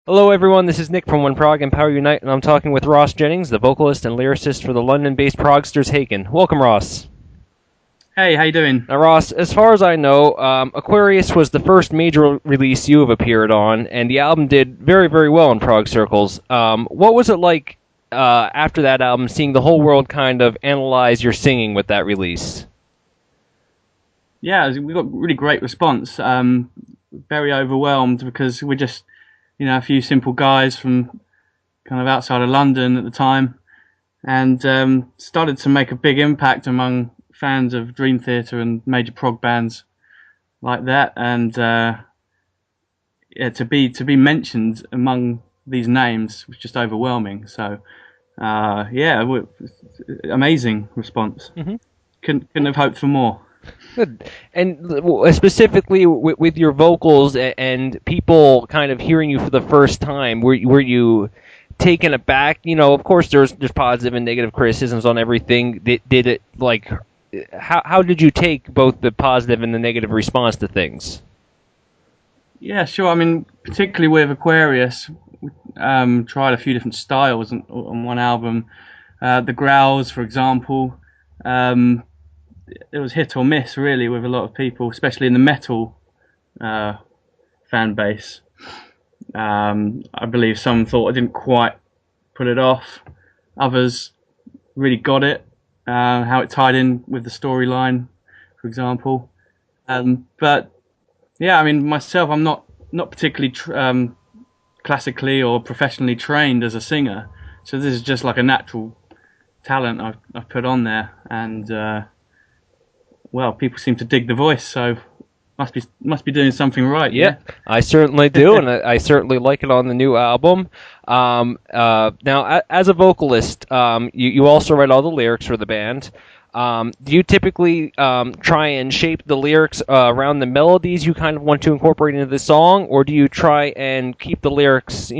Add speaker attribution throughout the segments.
Speaker 1: Hello everyone, this is Nick from Prog and Power Unite, and I'm talking with Ross Jennings, the vocalist and lyricist for the London-based progsters Haken. Welcome, Ross.
Speaker 2: Hey, how you doing?
Speaker 1: Now, Ross, as far as I know, Aquarius was the first major release you have appeared on, and the album did very, very well in prog circles. What was it like after that album, seeing the whole world kind of analyze your singing with that release?
Speaker 2: Yeah, we got really great response. Very overwhelmed because we're just, a few simple guys from kind of outside of London at the time, and started to make a big impact among fans of Dream Theater and major prog bands like that. And to be mentioned among these names was just overwhelming. So amazing response.
Speaker 1: Mm-hmm.
Speaker 2: Couldn't have hoped for more.
Speaker 1: Good. And specifically with your vocals and people kind of hearing you for the first time, were you taken aback? Of course, there's positive and negative criticisms on everything. Did it like how did you take both the positive and the negative response to things?
Speaker 2: Yeah, sure. I mean, particularly with Aquarius, we tried a few different styles on one album. The growls, for example. It was hit or miss really with a lot of people, especially in the metal fan base. I believe some thought I didn't quite pull it off. Others really got it, how it tied in with the storyline, for example. But yeah, I mean, myself, I'm not particularly classically or professionally trained as a singer, so this is just like a natural talent I've put on there, and well, people seem to dig the voice, so must be doing something right.
Speaker 1: Yeah, I certainly do, and I certainly like it on the new album. Now, as a vocalist, you also write all the lyrics for the band. Do you typically try and shape the lyrics around the melodies you kind of want to incorporate into the song, or do you try and keep the lyrics,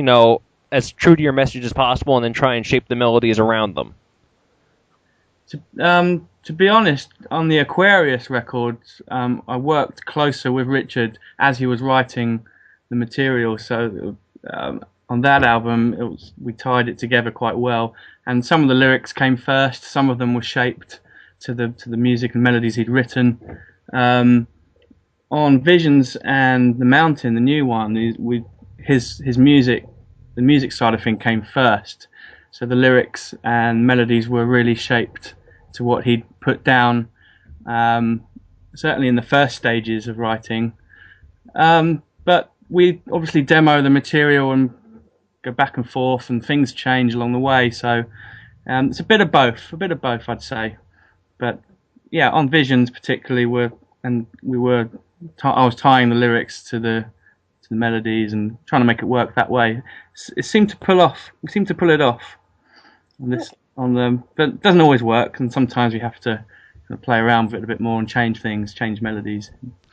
Speaker 1: as true to your message as possible, and then try and shape the melodies around them?
Speaker 2: To be honest, on the Aquarius records, I worked closer with Richard as he was writing the material. So on that album, we tied it together quite well. And some of the lyrics came first. Some of them were shaped to the music and melodies he'd written. On Visions and The Mountain, the new one, his music, the music side of thing came first. So the lyrics and melodies were really shaped to what he'd put down, certainly in the first stages of writing. But we obviously demo the material and go back and forth, and things change along the way. So it's a bit of both, I'd say. But yeah, on Visions particularly, I was tying the lyrics to the melodies and trying to make it work that way. It seemed to pull off. We seemed to pull it off on them, but it doesn't always work, and sometimes we have to play around with it a bit more and change things, change melodies.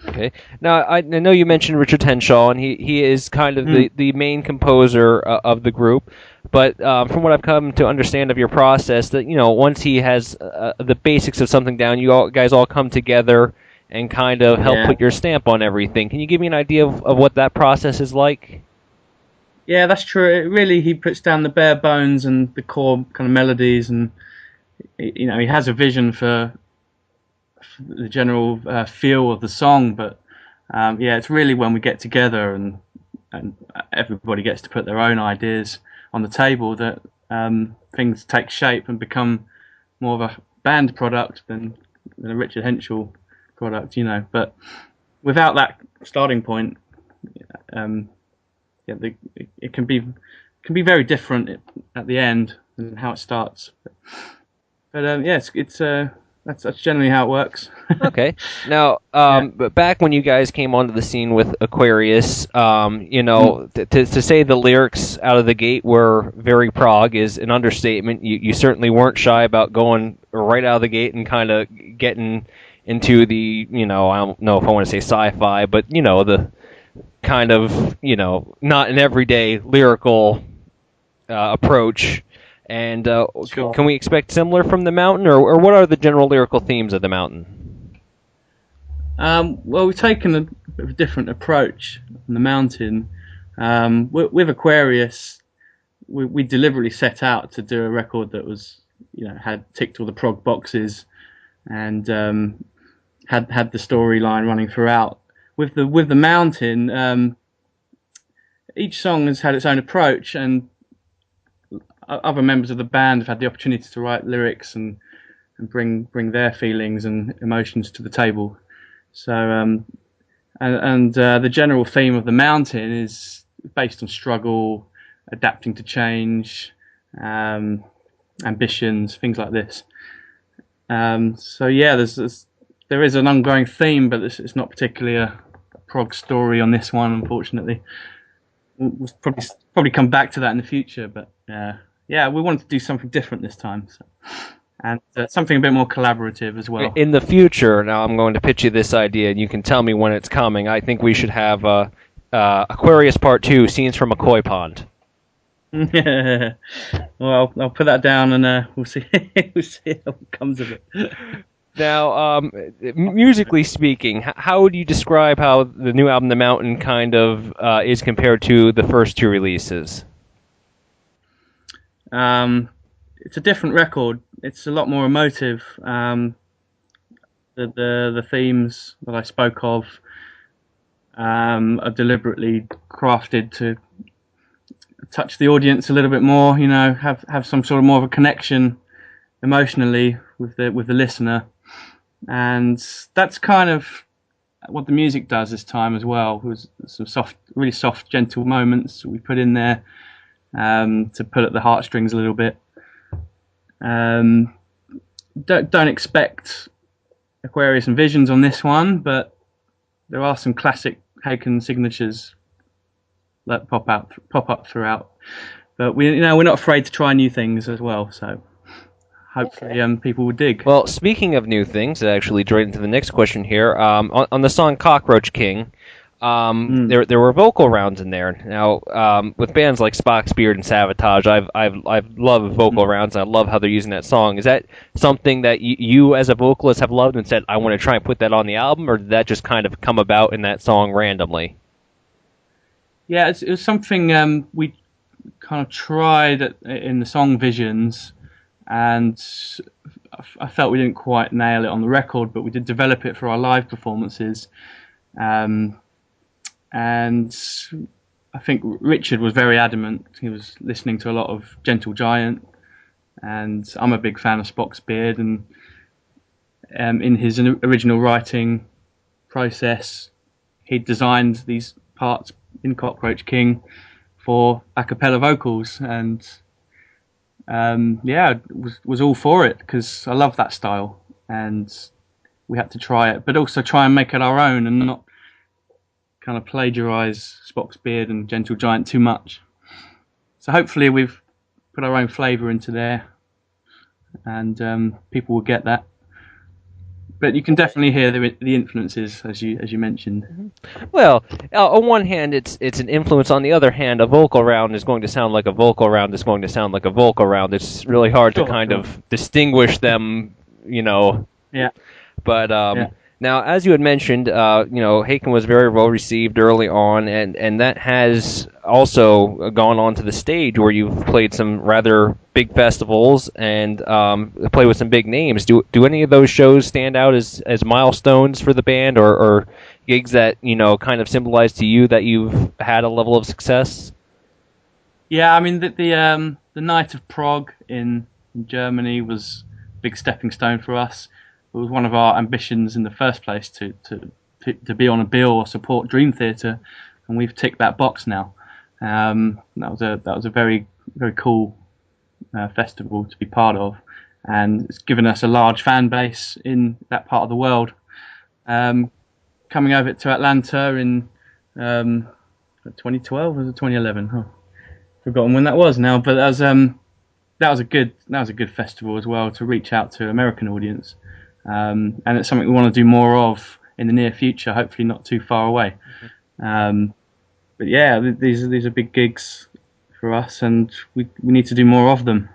Speaker 1: Okay. Now, I know you mentioned Richard Henshall, and he is kind of the main composer of the group, but from what I've come to understand of your process, that once he has the basics of something down, guys all come together and kind of help put your stamp on everything. Can you give me an idea of what that process is like?
Speaker 2: Yeah, that's true. He puts down the bare bones and the core kind of melodies, and he has a vision for the general feel of the song. But it's really when we get together and everybody gets to put their own ideas on the table that things take shape and become more of a band product than a Richard Henshall product. But without that starting point, it can be very different at the end than how it starts. But that's generally how it works.
Speaker 1: Okay. Now, but back when you guys came onto the scene with Aquarius, to say the lyrics out of the gate were very prog is an understatement. You certainly weren't shy about going right out of the gate and kind of getting into the, I don't know if I want to say sci-fi, but the kind of, not an everyday lyrical approach. And
Speaker 2: Sure.
Speaker 1: Can we expect similar from The Mountain, or what are the general lyrical themes of The Mountain?
Speaker 2: Well, we've taken a bit of a different approach on The Mountain. With Aquarius, we deliberately set out to do a record that was, had ticked all the prog boxes, and had the storyline running throughout. With the Mountain, each song has had its own approach, and other members of the band have had the opportunity to write lyrics and bring their feelings and emotions to the table. So the general theme of the Mountain is based on struggle, adapting to change, ambitions, things like this. So yeah, there is an ongoing theme, but it's not particularly a prog story on this one, unfortunately. We'll probably come back to that in the future, but yeah, we wanted to do something different this time, and something a bit more collaborative as well.
Speaker 1: In the future, now I'm going to pitch you this idea, and you can tell me when it's coming. I think we should have Aquarius Part 2, Scenes from a Koi Pond.
Speaker 2: Well, I'll put that down, and we'll see. We'll see what comes of it.
Speaker 1: Now, musically speaking, how would you describe how the new album, The Mountain, kind of is compared to the first two releases?
Speaker 2: It's a different record. It's a lot more emotive. The themes that I spoke of are deliberately crafted to touch the audience a little bit more. Have some sort of more of a connection emotionally with the listener, and that's kind of what the music does this time as well. With some really soft, gentle moments we put in there to pull at the heartstrings a little bit. Don't expect Aquarius and Visions on this one, but there are some classic Haken signatures that pop up throughout. But we're not afraid to try new things as well. So hopefully people will dig.
Speaker 1: Well, speaking of new things, that actually drew into the next question here. On the song Cockroach King, there were vocal rounds in there. Now, with bands like Spock's Beard and Sabotage, I've loved vocal rounds, and I love how they're using that song. Is that something that you as a vocalist have loved and said, I want to try and put that on the album, or did that just kind of come about in that song randomly?
Speaker 2: Yeah, it was something we kind of tried in the song Visions, and I felt we didn't quite nail it on the record, but we did develop it for our live performances. And I think Richard was very adamant. He was listening to a lot of Gentle Giant, and I'm a big fan of Spock's Beard, and in his original writing process, he designed these parts in Cockroach King for a cappella vocals, and was all for it because I love that style, and we had to try it, but also try and make it our own and not kind of plagiarize Spock's Beard and Gentle Giant too much. So hopefully we've put our own flavour into there, and people will get that. But you can definitely hear the influences, as you mentioned.
Speaker 1: Well, on one hand, it's an influence. On the other hand, a vocal round is going to sound like a vocal round. It's going to sound like a vocal round. It's really hard to kind of distinguish them,
Speaker 2: Yeah.
Speaker 1: But now, as you had mentioned, Haken was very well received early on, and that has also gone on to the stage where you've played some rather big festivals and played with some big names. Do any of those shows stand out as milestones for the band, or gigs that kind of symbolize to you that you've had a level of success?
Speaker 2: Yeah, I mean the night of Prog in Germany was a big stepping stone for us. It was one of our ambitions in the first place to be on a bill or support Dream Theater, and we've ticked that box now. That was a very, very cool festival to be part of, and it's given us a large fan base in that part of the world. Coming over to Atlanta in 2012 or 2011? Forgotten when that was now, but that was a good festival as well to reach out to American audience. And it's something we want to do more of in the near future, hopefully not too far away. But yeah, these are big gigs for us, and we need to do more of them.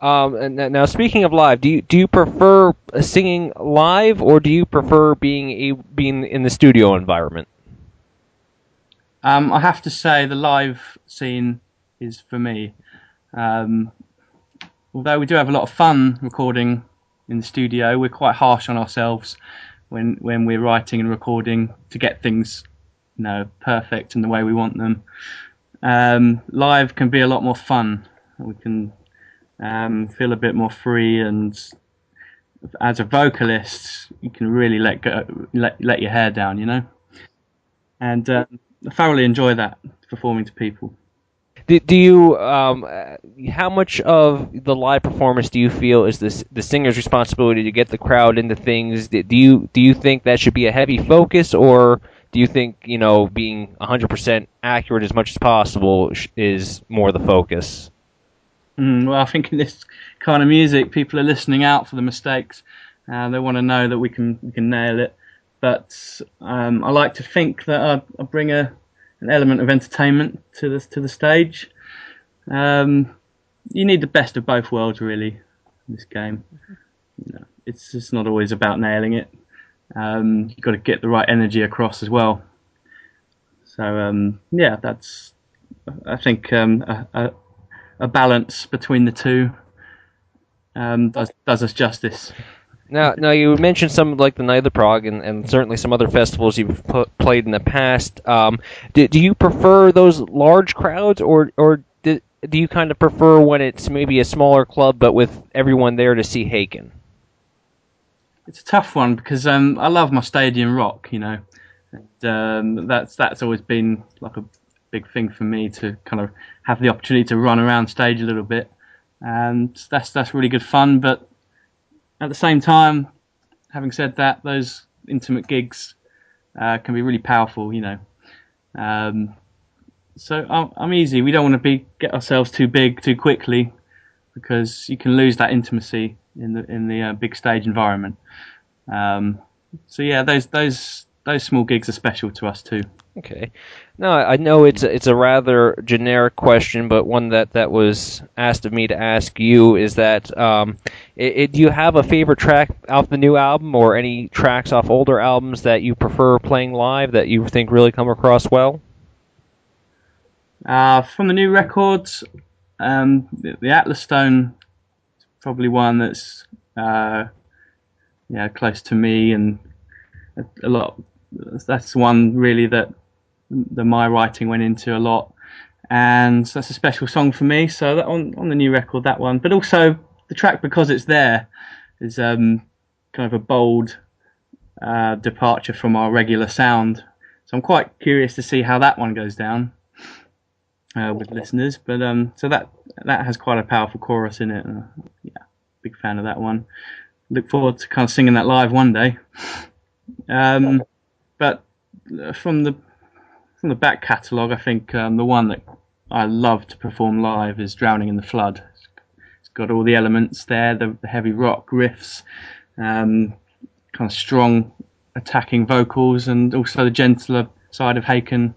Speaker 1: And now, speaking of live, do you prefer singing live, or do you prefer being in the studio environment?
Speaker 2: I have to say the live scene is for me. Although we do have a lot of fun recording in the studio, we're quite harsh on ourselves when we're writing and recording to get things, perfect in the way we want them. Live can be a lot more fun. We can feel a bit more free, and as a vocalist, you can really let your hair down, and I thoroughly enjoy that, performing to people.
Speaker 1: Do you how much of the live performance do you feel is the singer's responsibility to get the crowd into things? Do you think that should be a heavy focus, or do you think being 100% accurate as much as possible is more the focus?
Speaker 2: Well, I think in this kind of music, people are listening out for the mistakes. They want to know that we can nail it. But I like to think that I bring an element of entertainment to the stage. You need the best of both worlds, really, in this game. It's just not always about nailing it. You've got to get the right energy across as well. So that's, I think, a balance between the two does us justice.
Speaker 1: Now you mentioned some like the Night of the Prog and certainly some other festivals you've played in the past. Do you prefer those large crowds, or do you kind of prefer when it's maybe a smaller club but with everyone there to see Haken?
Speaker 2: It's a tough one because I love my stadium rock, and that's always been like a big thing for me, to kind of have the opportunity to run around stage a little bit, and that's really good fun. But at the same time, having said that, those intimate gigs can be really powerful, So I'm easy. We don't want to get ourselves too big too quickly, because you can lose that intimacy in the big stage environment. So yeah, those small gigs are special to us too.
Speaker 1: Okay. Now I know it's a rather generic question, but one that was asked of me to ask you is that do you have a favorite track off the new album, or any tracks off older albums that you prefer playing live that you think really come across well?
Speaker 2: From the new records, the Atlas Stone is probably one that's close to me, and a lot. That's one really that my writing went into a lot, and that's a special song for me. So that on the new record, that one, but also the track Because It's There is kind of a bold departure from our regular sound. So I'm quite curious to see how that one goes down with listeners. But so that has quite a powerful chorus in it. Big fan of that one. Look forward to kind of singing that live one day. But from the back catalogue, I think the one that I love to perform live is Drowning in the Flood. It's got all the elements there, the heavy rock riffs, kind of strong attacking vocals, and also the gentler side of Haken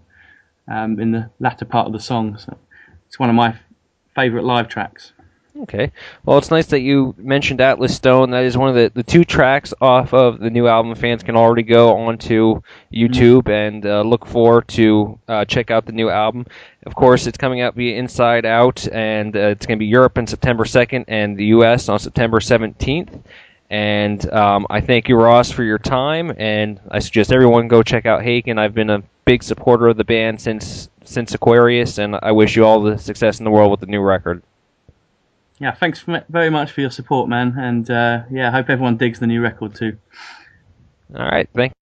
Speaker 2: in the latter part of the song. So it's one of my favourite live tracks.
Speaker 1: Okay. Well, it's nice that you mentioned Atlas Stone. That is one of the two tracks off of the new album. Fans can already go onto YouTube and look forward to check out the new album. Of course, it's coming out via InsideOut, and it's going to be Europe on September 2nd and the U.S. on September 17th. And I thank you, Ross, for your time, and I suggest everyone go check out Haken. I've been a big supporter of the band since Aquarius, and I wish you all the success in the world with the new record.
Speaker 2: Yeah, thanks very much for your support, man, and I hope everyone digs the new record too.
Speaker 1: All right, thanks.